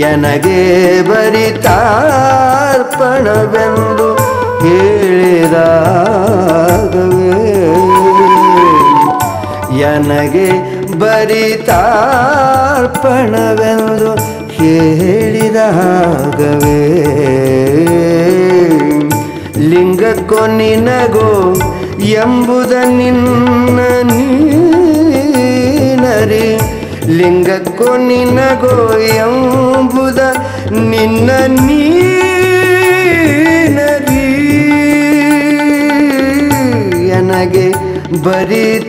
ಎನಗೆ ಭರಿತಾರ್ಪಣವೆಂದು ಹೇಳಿದಾಗವೇ ಎನಗೆ ಭರಿತಾರ್ಪಣವೆಂದು ಹೇಳಿದಾಗವೇ ಲಿಂಗಕ್ಕೋ ನಿನಗೋ ಎಂಬುದ ನಿನ್ನ ನೀನರಿ ಲಿಂಗಕ್ಕೋ ನಿನಗೋ ಎಂಬುದ ನಿನ್ನ ನೀನರಿ ಎನಗೆ ಭರಿತಾರ್ಪಣವೆಂದು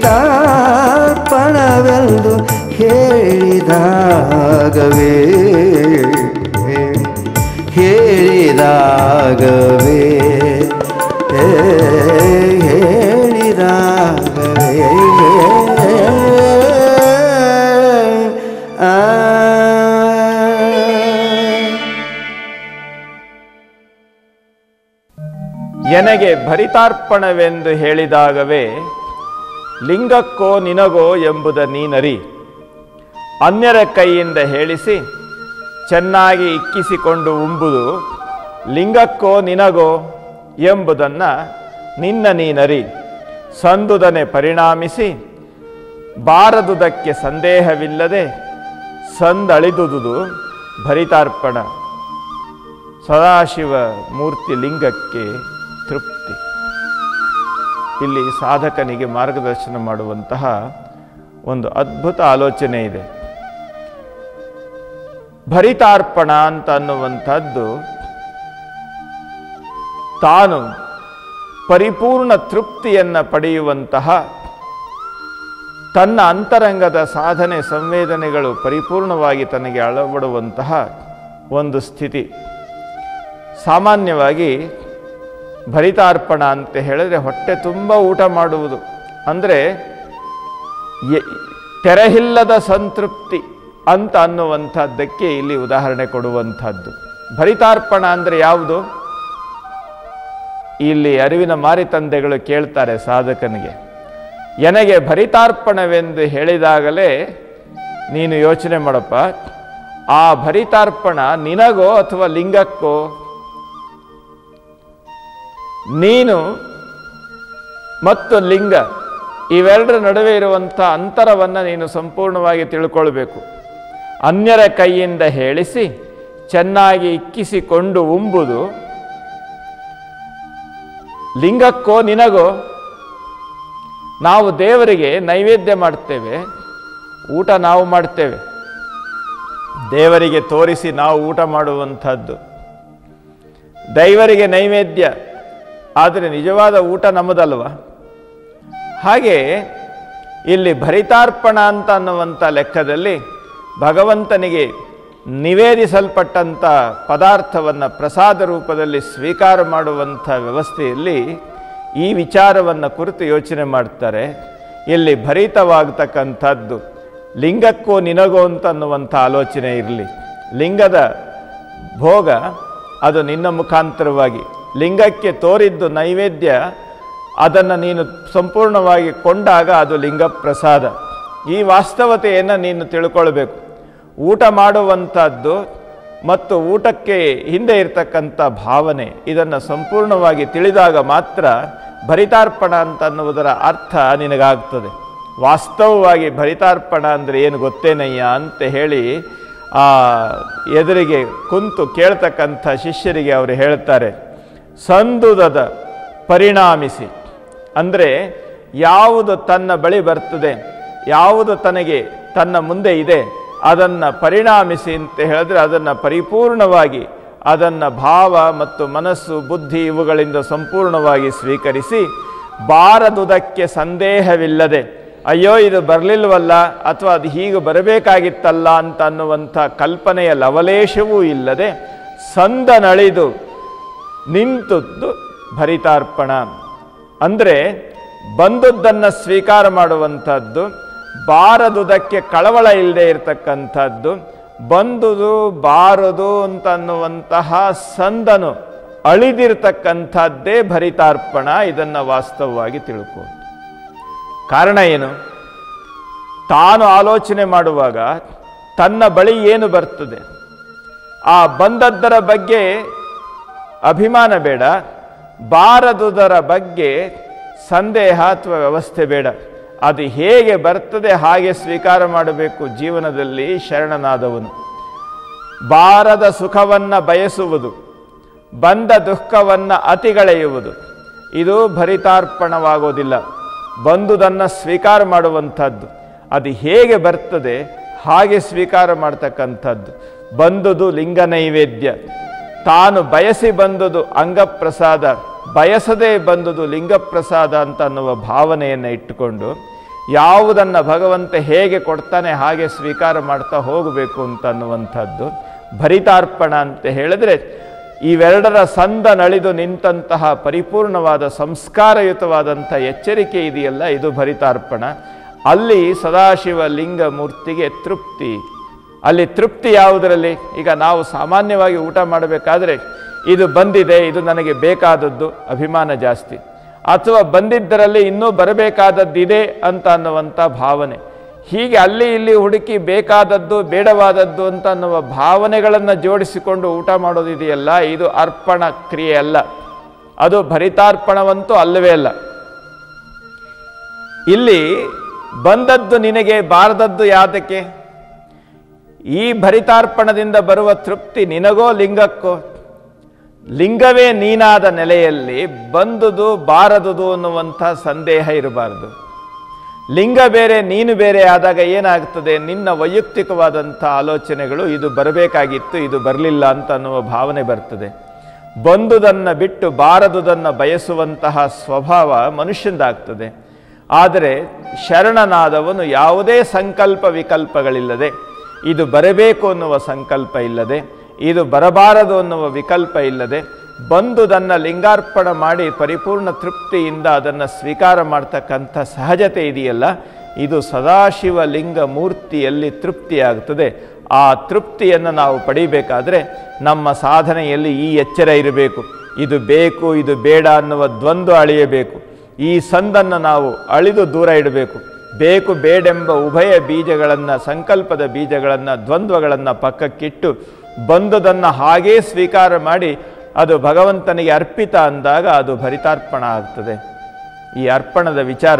ಹೇಳಿದಾಗವೇ ಹೇಳಿದಾಗವೇ ಹೇಳಿದಾಗವೇ ಎನಗೆ ಭರಿತಾರ್ಪಣವೆಂದು ಹೇಳಿದಾಗವೇ ಲಿಂಗಕ್ಕೋ ನಿನಗೋ ಎಂಬುದ ನೀನರಿ ಅನ್ಯರ ಕೈಯಿಂದ ಹೇಳಿಸಿ ಚೆನ್ನಾಗಿ ಇಕ್ಕಿಸಿಕೊಂಡು ಉಂಬುದು ಲಿಂಗಕ್ಕೋ ನಿನಗೋ ಎಂಬುದನ್ನು ನಿನ್ನ ನೀನರಿ ಸಂದುದನೆ ಪರಿಣಾಮಿಸಿ ಬಾರದುದಕ್ಕೆ ಸಂದೇಹವಿಲ್ಲದೆ ಸಂದಳಿದುದುದು ಭರಿತಾರ್ಪಣ ಸದಾಶಿವ ಮೂರ್ತಿ ಲಿಂಗಕ್ಕೆ ತೃಪ್ತಿ. ಇಲ್ಲಿ ಸಾಧಕನಿಗೆ ಮಾರ್ಗದರ್ಶನ ಮಾಡುವಂತಹ ಒಂದು ಅದ್ಭುತ ಆಲೋಚನೆ ಇದೆ. ಭರಿತಾರ್ಪಣ ಅಂತ ಅನ್ನುವಂಥದ್ದು ತಾನು ಪರಿಪೂರ್ಣ ತೃಪ್ತಿಯನ್ನು ಪಡೆಯುವಂತಹ ತನ್ನ ಅಂತರಂಗದ ಸಾಧನೆ ಸಂವೇದನೆಗಳು ಪರಿಪೂರ್ಣವಾಗಿ ತನಗೆ ಅಳವಡುವಂತಹ ಒಂದು ಸ್ಥಿತಿ. ಸಾಮಾನ್ಯವಾಗಿ ಭರಿತಾರ್ಪಣ ಅಂತ ಹೇಳಿದ್ರೆ ಹೊಟ್ಟೆ ತುಂಬ ಊಟ ಮಾಡುವುದು ಅಂದರೆ ತೆರಹಿಲ್ಲದ ಸಂತೃಪ್ತಿ ಅಂತ ಅನ್ನುವಂಥದ್ದಕ್ಕೆ ಇಲ್ಲಿ ಉದಾಹರಣೆ ಕೊಡುವಂಥದ್ದು. ಭರಿತಾರ್ಪಣ ಅಂದರೆ ಯಾವುದು? ಇಲ್ಲಿ ಅರಿವಿನ ಮಾರಿತಂದೆಗಳು ಕೇಳ್ತಾರೆ ಸಾಧಕನಿಗೆ, ಎನಗೆ ಭರಿತಾರ್ಪಣವೆಂದು ಹೇಳಿದಾಗಲೇ ನೀನು ಯೋಚನೆ ಮಾಡಪ್ಪ, ಆ ಭರಿತಾರ್ಪಣ ನಿನಗೋ ಅಥವಾ ಲಿಂಗಕ್ಕೋ? ನೀನು ಮತ್ತು ಲಿಂಗ ಇವೆರಡರ ನಡುವೆ ಇರುವಂಥ ಅಂತರವನ್ನು ನೀನು ಸಂಪೂರ್ಣವಾಗಿ ತಿಳ್ಕೊಳ್ಬೇಕು. ಅನ್ಯರ ಕೈಯಿಂದ ಹೇಳಿಸಿ ಚೆನ್ನಾಗಿ ಇಕ್ಕಿಸಿಕೊಂಡು ಉಂಬುದು ಲಿಂಗಕ್ಕೋ ನಿನಗೋ? ನಾವು ದೇವರಿಗೆ ನೈವೇದ್ಯ ಮಾಡ್ತೇವೆ, ಊಟ ನಾವು ಮಾಡ್ತೇವೆ, ದೇವರಿಗೆ ತೋರಿಸಿ ನಾವು ಊಟ ಮಾಡುವಂಥದ್ದು ದೈವರಿಗೆ ನೈವೇದ್ಯ. ಆದರೆ ನಿಜವಾದ ಊಟ ನಮ್ಮದಲ್ವ? ಹಾಗೆ ಇಲ್ಲಿ ಭರಿತಾರ್ಪಣ ಅಂತ ಅನ್ನುವಂಥ ಲೆಕ್ಕದಲ್ಲಿ ಭಗವಂತನಿಗೆ ನಿವೇದಿಸಲ್ಪಟ್ಟಂಥ ಪದಾರ್ಥವನ್ನು ಪ್ರಸಾದ ರೂಪದಲ್ಲಿ ಸ್ವೀಕಾರ ಮಾಡುವಂಥ ವ್ಯವಸ್ಥೆಯಲ್ಲಿ ಈ ವಿಚಾರವನ್ನು ಕುರಿತು ಯೋಚನೆ ಮಾಡ್ತಾರೆ. ಇಲ್ಲಿ ಭರಿತವಾಗತಕ್ಕಂಥದ್ದು ಲಿಂಗಕ್ಕೋ ನಿನಗೋ ಅಂತ ಅನ್ನುವಂಥ ಆಲೋಚನೆ ಇರಲಿ. ಲಿಂಗದ ಭೋಗ ಅದು ನಿನ್ನ ಮುಖಾಂತರವಾಗಿ, ಲಿಂಗಕ್ಕೆ ತೋರಿದ್ದು ನೈವೇದ್ಯ ಅದನ್ನು ನೀನು ಸಂಪೂರ್ಣವಾಗಿ ಕೊಂಡಾಗ ಅದು ಲಿಂಗ ಪ್ರಸಾದ. ಈ ವಾಸ್ತವತೆಯನ್ನು ನೀನು ತಿಳ್ಕೊಳ್ಬೇಕು. ಊಟ ಮಾಡುವಂಥದ್ದು ಮತ್ತು ಊಟಕ್ಕೆ ಹಿಂದೆ ಇರತಕ್ಕಂಥ ಭಾವನೆ ಇದನ್ನು ಸಂಪೂರ್ಣವಾಗಿ ತಿಳಿದಾಗ ಮಾತ್ರ ಭರಿತಾರ್ಪಣ ಅಂತ ಅನ್ನುವುದರ ಅರ್ಥ ನಿನಗಾಗ್ತದೆ. ವಾಸ್ತವವಾಗಿ ಭರಿತಾರ್ಪಣ ಅಂದರೆ ಏನು ಗೊತ್ತೇನಯ್ಯ ಅಂತ ಹೇಳಿ ಆ ಎದುರಿಗೆ ಕುಂತು ಕೇಳ್ತಕ್ಕಂಥ ಶಿಷ್ಯರಿಗೆ ಅವರು ಹೇಳ್ತಾರೆ, ಸಂದುದದ ಪರಿಣಾಮಿಸಿ ಅಂದರೆ ಯಾವುದು ತನ್ನ ಬಳಿ ಬರ್ತದೆ, ಯಾವುದು ತನಗೆ ತನ್ನ ಮುಂದೆ ಇದೆ ಅದನ್ನು ಪರಿಣಾಮಿಸಿ ಅಂತ ಹೇಳಿದ್ರೆ ಅದನ್ನು ಪರಿಪೂರ್ಣವಾಗಿ ಅದನ್ನು ಭಾವ ಮತ್ತು ಮನಸ್ಸು ಬುದ್ಧಿ ಇವುಗಳಿಂದ ಸಂಪೂರ್ಣವಾಗಿ ಸ್ವೀಕರಿಸಿ ಬಾರದುದಕ್ಕೆ ಸಂದೇಹವಿಲ್ಲದೆ ಅಯ್ಯೋ ಇದು ಬರಲಿಲ್ವಲ್ಲ ಅಥವಾ ಅದು ಹೀಗೆ ಬರಬೇಕಾಗಿತ್ತಲ್ಲ ಅಂತ ಅನ್ನುವಂಥ ಕಲ್ಪನೆಯ ಲವಲೇಶವೂ ಇಲ್ಲದೆ ಸಂದನಳಿದು ನಿಂತದ್ದು ಭರಿತಾರ್ಪಣ. ಅಂದರೆ ಬಂದದ್ದನ್ನು ಸ್ವೀಕಾರ ಮಾಡುವಂಥದ್ದು, ಬಾರದುದಕ್ಕೆ ಕಳವಳ ಇಲ್ಲದೆ ಇರತಕ್ಕಂಥದ್ದು, ಬಂದುದು ಬಾರದು ಅಂತ ಅನ್ನುವಂತಹ ಸಂದನು ಅಳಿದಿರ್ತಕ್ಕಂಥದ್ದೇ ಭರಿತಾರ್ಪಣ. ಇದನ್ನು ವಾಸ್ತವವಾಗಿ ತಿಳ್ಕೊಂಡು ಕಾರಣ ಏನು? ತಾನು ಆಲೋಚನೆ ಮಾಡುವಾಗ ತನ್ನ ಬಳಿ ಏನು ಬರ್ತದೆ ಆ ಬಂದದ್ದರ ಬಗ್ಗೆ ಅಭಿಮಾನ ಬೇಡ, ಬಾರದುದರ ಬಗ್ಗೆ ಸಂದೇಹ ಅಥವಾ ವ್ಯವಸ್ಥೆ ಬೇಡ. ಅದು ಹೇಗೆ ಬರ್ತದೆ ಹಾಗೆ ಸ್ವೀಕಾರ ಮಾಡಬೇಕು ಜೀವನದಲ್ಲಿ ಶರಣನಾದವನು. ಬಾರದ ಸುಖವನ್ನು ಬಯಸುವುದು, ಬಂದ ದುಃಖವನ್ನು ಅತಿಗಳೆಯುವುದು, ಇದು ಭರಿತಾರ್ಪಣವಾಗೋದಿಲ್ಲ. ಬಂದುದನ್ನು ಸ್ವೀಕಾರ ಮಾಡುವಂಥದ್ದು. ಅದು ಹೇಗೆ ಬರ್ತದೆ ಹಾಗೆ ಸ್ವೀಕಾರ ಮಾಡ್ತಕ್ಕಂಥದ್ದು. ಬಂದುದು ಲಿಂಗ ನೈವೇದ್ಯ, ತಾನು ಬಯಸಿ ಬಂದುದು ಅಂಗಪ್ರಸಾದ, ಬಯಸದೇ ಬಂದುದು ಲಿಂಗಪ್ರಸಾದ ಅಂತ ಅನ್ನುವ ಭಾವನೆಯನ್ನು ಇಟ್ಟುಕೊಂಡು ಯಾವುದನ್ನು ಭಗವಂತ ಹೇಗೆ ಕೊಡ್ತಾನೆ ಹಾಗೆ ಸ್ವೀಕಾರ ಮಾಡ್ತಾ ಹೋಗಬೇಕು ಅಂತ ಅನ್ನುವಂಥದ್ದು ಭರಿತಾರ್ಪಣ ಅಂತ ಹೇಳಿದ್ರೆ, ಇವೆರಡರ ಸಂದ ನಳಿದು ನಿಂತಹ ಪರಿಪೂರ್ಣವಾದ ಸಂಸ್ಕಾರಯುತವಾದಂಥ ಎಚ್ಚರಿಕೆ ಇದೆಯಲ್ಲ, ಇದು ಭರಿತಾರ್ಪಣ. ಅಲ್ಲಿ ಸದಾಶಿವ ಲಿಂಗ ಮೂರ್ತಿಗೆ ತೃಪ್ತಿ. ಅಲ್ಲಿ ತೃಪ್ತಿ ಯಾವುದರಲ್ಲಿ? ಈಗ ನಾವು ಸಾಮಾನ್ಯವಾಗಿ ಊಟ ಮಾಡಬೇಕಾದ್ರೆ ಇದು ಬಂದಿದೆ, ಇದು ನನಗೆ ಬೇಕಾದದ್ದು, ಅಭಿಮಾನ ಜಾಸ್ತಿ. ಅಥವಾ ಬಂದಿದ್ದರಲ್ಲಿ ಇನ್ನೂ ಬರಬೇಕಾದದ್ದಿದೆ ಅಂತ ಅನ್ನುವಂಥ ಭಾವನೆ. ಹೀಗೆ ಅಲ್ಲಿ ಇಲ್ಲಿ ಹುಡುಕಿ ಬೇಕಾದದ್ದು ಬೇಡವಾದದ್ದು ಅಂತ ಅನ್ನುವ ಭಾವನೆಗಳನ್ನು ಜೋಡಿಸಿಕೊಂಡು ಊಟ ಮಾಡೋದಿದೆಯಲ್ಲ, ಇದು ಅರ್ಪಣ ಕ್ರಿಯೆ ಅಲ್ಲ. ಅದು ಭರಿತಾರ್ಪಣವಂತೂ ಅಲ್ಲವೇ ಅಲ್ಲ. ಇಲ್ಲಿ ಬಂದದ್ದು ನಿನಗೆ, ಬಾರದದ್ದು ಯಾತಕ್ಕೆ? ಈ ಭರಿತಾರ್ಪಣದಿಂದ ಬರುವ ತೃಪ್ತಿ ನಿನಗೋ ಲಿಂಗಕ್ಕೋ? ಲಿಂಗವೇ ನೀನಾದ ನೆಲೆಯಲ್ಲಿ ಬಂದುದು ಬಾರದುದು ಅನ್ನುವಂಥ ಸಂದೇಹ ಇರಬಾರ್ದು. ಲಿಂಗ ಬೇರೆ ನೀನು ಬೇರೆ ಆದಾಗ ಏನಾಗ್ತದೆ? ನಿನ್ನ ವೈಯಕ್ತಿಕವಾದಂಥ ಆಲೋಚನೆಗಳು ಇದು ಬರಬೇಕಾಗಿತ್ತು, ಇದು ಬರಲಿಲ್ಲ ಅಂತ ಅನ್ನುವ ಭಾವನೆ ಬರ್ತದೆ. ಬಂದುದನ್ನು ಬಿಟ್ಟು ಬಾರದುದನ್ನು ಬಯಸುವಂತಹ ಸ್ವಭಾವ ಮನುಷ್ಯಂದಾಗ್ತದೆ. ಆದರೆ ಶರಣನಾದವನು ಯಾವುದೇ ಸಂಕಲ್ಪ ವಿಕಲ್ಪಗಳಿಲ್ಲದೆ, ಇದು ಬರಬೇಕು ಅನ್ನುವ ಸಂಕಲ್ಪ ಇಲ್ಲದೆ, ಇದು ಬರಬಾರದು ಅನ್ನುವ ವಿಕಲ್ಪ ಇಲ್ಲದೆ, ಬಂದುದನ್ನು ಲಿಂಗಾರ್ಪಣ ಮಾಡಿ ಪರಿಪೂರ್ಣ ತೃಪ್ತಿಯಿಂದ ಅದನ್ನು ಸ್ವೀಕಾರ ಮಾಡ್ತಕ್ಕಂಥ ಸಹಜತೆ ಇದೆಯಲ್ಲ, ಇದು ಸದಾಶಿವ ಲಿಂಗ ಮೂರ್ತಿಯಲ್ಲಿ ತೃಪ್ತಿಯಾಗ್ತದೆ. ಆ ತೃಪ್ತಿಯನ್ನು ನಾವು ಪಡಿಬೇಕಾದ್ರೆ ನಮ್ಮ ಸಾಧನೆಯಲ್ಲಿ ಈ ಎಚ್ಚರ ಇರಬೇಕು. ಇದು ಬೇಕು, ಇದು ಬೇಡ ಅನ್ನುವ ದ್ವಂದ್ವ ಅಳಿಯಬೇಕು. ಈ ಸಂದನ್ನು ನಾವು ಅಳಿದು ದೂರ ಇಡಬೇಕು. ಬೇಕು ಬೇಡೆಂಬ ಉಭಯ ಬೀಜಗಳನ್ನು, ಸಂಕಲ್ಪದ ಬೀಜಗಳನ್ನು, ದ್ವಂದ್ವಗಳನ್ನು ಪಕ್ಕಕ್ಕಿಟ್ಟು ಬಂದುದನ್ನು ಹಾಗೇ ಸ್ವೀಕಾರ ಮಾಡಿ ಅದು ಭಗವಂತನಿಗೆ ಅರ್ಪಿತ ಅಂದಾಗ ಅದು ಭರಿತಾರ್ಪಣ ಆಗ್ತದೆ. ಈ ಅರ್ಪಣದ ವಿಚಾರ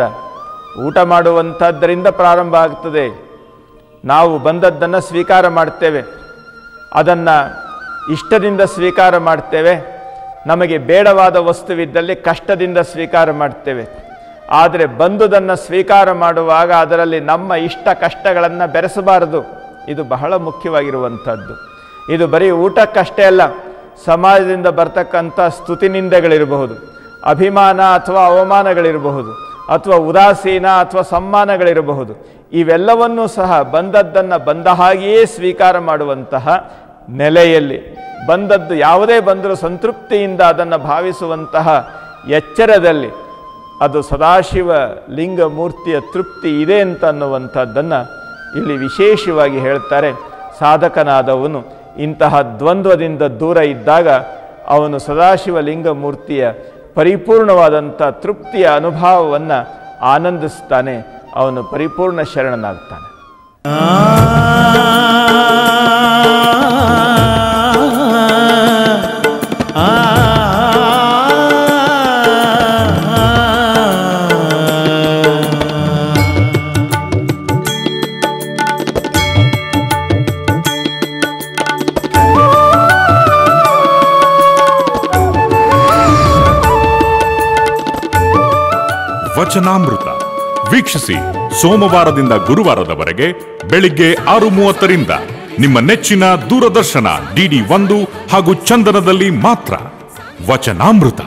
ಊಟ ಮಾಡುವಂಥದ್ದರಿಂದ ಪ್ರಾರಂಭ ಆಗ್ತದೆ. ನಾವು ಬಂದದ್ದನ್ನು ಸ್ವೀಕಾರ ಮಾಡ್ತೇವೆ, ಅದನ್ನು ಇಷ್ಟದಿಂದ ಸ್ವೀಕಾರ ಮಾಡ್ತೇವೆ. ನಮಗೆ ಬೇಡವಾದ ವಸ್ತುವಿದ್ದಲ್ಲಿ ಕಷ್ಟದಿಂದ ಸ್ವೀಕಾರ ಮಾಡ್ತೇವೆ. ಆದರೆ ಬಂದುದನ್ನು ಸ್ವೀಕಾರ ಮಾಡುವಾಗ ಅದರಲ್ಲಿ ನಮ್ಮ ಇಷ್ಟ ಕಷ್ಟಗಳನ್ನು ಬೆರೆಸಬಾರದು. ಇದು ಬಹಳ ಮುಖ್ಯವಾಗಿರುವಂಥದ್ದು. ಇದು ಬರೀ ಊಟಕ್ಕಷ್ಟೇ ಅಲ್ಲ, ಸಮಾಜದಿಂದ ಬರ್ತಕ್ಕಂಥ ಸ್ತುತಿನಿಂದೆಗಳಿರಬಹುದು, ಅಭಿಮಾನ ಅಥವಾ ಅವಮಾನಗಳಿರಬಹುದು, ಅಥವಾ ಉದಾಸೀನ ಅಥವಾ ಸಮ್ಮಾನಗಳಿರಬಹುದು. ಇವೆಲ್ಲವನ್ನೂ ಸಹ ಬಂದದ್ದನ್ನು ಬಂದ ಹಾಗೆಯೇ ಸ್ವೀಕಾರ ಮಾಡುವಂತಹ ನೆಲೆಯಲ್ಲಿ, ಬಂದದ್ದು ಯಾವುದೇ ಬಂದರೂ ಸಂತೃಪ್ತಿಯಿಂದ ಅದನ್ನು ಭಾವಿಸುವಂತಹ ಎಚ್ಚರದಲ್ಲಿ ಅದು ಸದಾಶಿವ ಲಿಂಗ ಮೂರ್ತಿಯ ತೃಪ್ತಿ ಇದೆ ಅಂತ ಅನ್ನುವಂಥದ್ದನ್ನು ಇಲ್ಲಿ ವಿಶೇಷವಾಗಿ ಹೇಳ್ತಾರೆ. ಸಾಧಕನಾದವನು ಇಂತಹ ದ್ವಂದ್ವದಿಂದ ದೂರ ಇದ್ದಾಗ ಅವನು ಸದಾಶಿವ ಲಿಂಗ ಮೂರ್ತಿಯ ಪರಿಪೂರ್ಣವಾದಂಥ ತೃಪ್ತಿಯ ಅನುಭವವನ್ನು ಆನಂದಿಸ್ತಾನೆ. ಅವನು ಪರಿಪೂರ್ಣ ಶರಣನಾಗ್ತಾನೆ. ವಚನಾಮೃತ ವೀಕ್ಷಿಸಿ ಸೋಮವಾರದಿಂದ ಗುರುವಾರದವರೆಗೆ ಬೆಳಿಗ್ಗೆ 6:30ರಿಂದ ನಿಮ್ಮ ನೆಚ್ಚಿನ ದೂರದರ್ಶನ DD1 ಹಾಗೂ ಚಂದನದಲ್ಲಿ ಮಾತ್ರ. ವಚನಾಮೃತ.